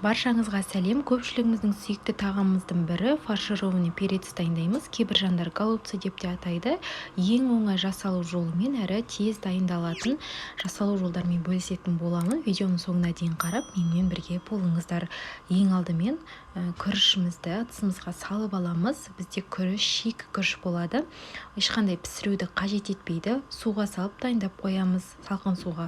Баршаңызға сәлем. Көпшілігіміздің сүйікті тағамымыздың бірі фаршированный перец дайындаймыз. Кейбір жандар голубцы деп те атайды. Ең оңай жасалу жолымен әрі тез дайындалатын жасалу жолдарымен бөлісетін боламын. Видеоның соңына дейін қарап, менімен бірге болыңыздар. Ең алдымен күрішімізді ыдысымызға салып аламыз. Бізде күріш шикі күріш болады. Ешқандай пісіруді қажет етпейді. Суға салып дайындап қоямыз. Салқын суға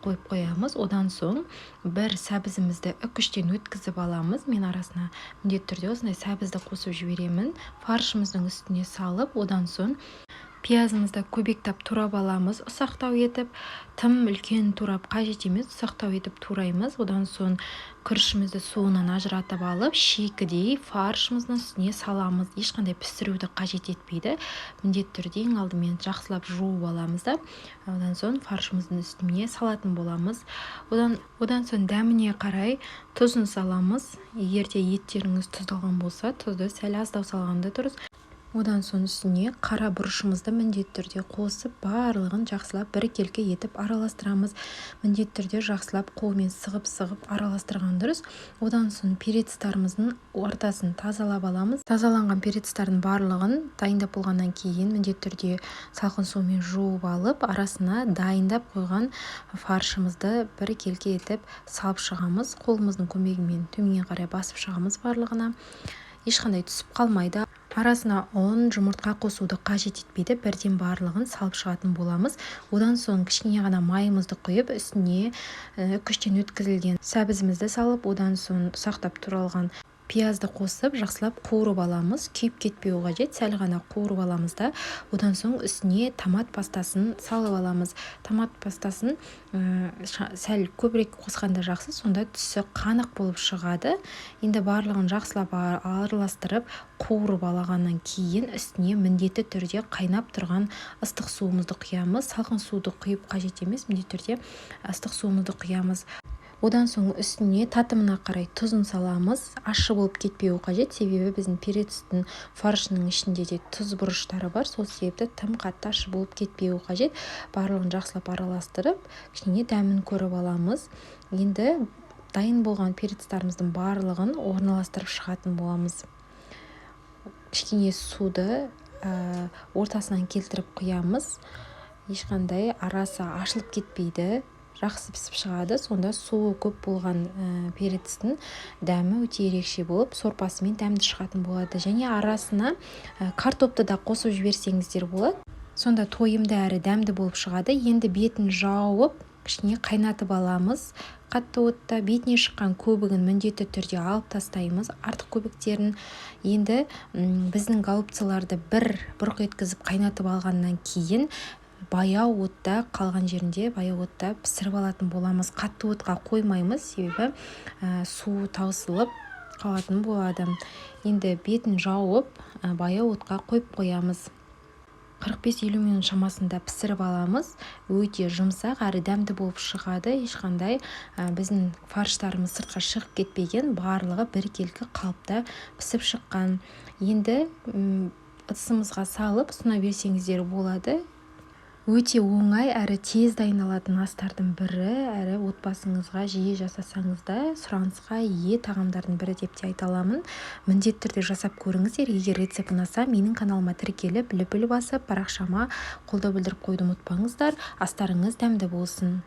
қойып қоямыз. Одан соң бір сәбізімізді үкіштен өткізіп аламыз. Мен арасына міндетті түрде осындай сәбізді қосып жіберемін. Фаршымыздың үстіне салып, одан соң пиязымызды көбектап турап аламыз, ұсақтау етіп. Тым үлкен турап қажет емес, ұсақтау етіп тураймыз. Одан соң күрішімізді суынан ажыратып алып, шикідей фаршымыздың үстіне саламыз. Ешқандай пісіруді қажет етпейді. Міндетті түрде ең алдымен жақсылап жуып аламыз да. Одан соң фаршымыздың үстіне салатын боламыз. Одан соң дәміне қарай тұзын саламыз. Егер де еттеріңіз тұздалған болса, тұзды сәл аздау салғанда дұрыс. Одан соң үстіне қара бұрышымызды міндетті түрде қосып, барлығын жақсылап біркелкі етіп араластырамыз. Міндетті түрде жақсылап қолмен сығып араластырған дұрыс. Одан соң перецтарымыздың ортасын тазалап аламыз. Тазаланған перецтардың барлығын дайындап болғаннан кейін міндетті түрде салқын сумен жуып алып, арасына дайындап қойған фаршымызды біркелкі етіп салып шығамыз. Қолымыздың көмегімен төменге қарай басып шығамыз барлығына. Ешқандай түсіп қалмайды. Арасына ұн, жұмыртқа қосуды қажет етпейді. Бірден барлығын салып шығатын боламыз. Одан соң кішкене ғана майымызды құйып, үстіне үкіштен өткізілген сәбізімізді салып, одан соң ұсақтап туралған пиязды қосып, жақсылап қуырып аламыз. Күйіп кетпеу қажет, сәл ғана қуырып аламыз да. Одан соң үстіне томат пастасын салып аламыз. Томат пастасын сәл көбірек қосқанда жақсы, сонда түсі қанық болып шығады. Енді барлығын жақсылап араластырып, қуырып алғаннан кейін үстіне міндетті түрде қайнап тұрған ыстық суымызды құямыз. Салқын суды құйып қажет емес, міндетті түрде ыстық суымызды құямыз. Одан соң үстіне татымына қарай тұзын саламыз. Ащы болып кетпеуі қажет, себебі біздің перецтің фаршының ішінде де тұз бұрыштары бар. Сол себепті тым қатты ащы болып кетпеуі қажет. Барлығын жақсылап араластырып, кішкене дәмін көріп аламыз. Енді дайын болған перецтарымыздың барлығын орналастырып шығатын боламыз. Кішкене суды ортасынан келтіріп құямыз. Ешқандай арасы ашылып кетпейді. Жақсы пісіп шығады. Сонда суы көп болған перецтің дәмі өте ерекше болып, сорпасымен дәмді шығатын болады. Және арасына картопты да қосып жіберсеңіздер болады. Сонда тойымды әрі дәмді болып шығады. Енді бетін жауып, кішкене қайнатып аламыз. Қатты отта бетіне шыққан көбігін міндетті түрде алып тастаймыз, артық көбіктерін. Енді біздің голубцаларды бір бұрқ еткізіп қайнатып алғаннан кейін баяу отта, қалған жерінде баяу отта пісіріп алатын боламыз. Қатты отқа қоймаймыз, себебі су таусылып қалатын болады. Енді бетін жауып, баяу отқа қойып қоямыз. 45-50 минут шамасында пісіріп аламыз. Өте жұмсақ әрі дәмді болып шығады. Ешқандай біздің фарштарымыз сыртқа шығып кетпеген, барлығы біркелкі қалыпта пісіп шыққан. Енді ыдысымызға салып ұсына берсеңіздер болады. Өте оңай әрі тез дайындалатын астардың бірі, әрі отбасыңызға жиі жасасаңыз да сұранысқа ие тағамдардың бірі деп те айта аламын. Міндетті түрде жасап көріңіздер. Егер рецепт ұнаса, менің каналыма тіркеліп, лүпіл басып, парақшама қолдау білдіріп қойды ұмытпаңыздар. Астарыңыз дәмді болсын.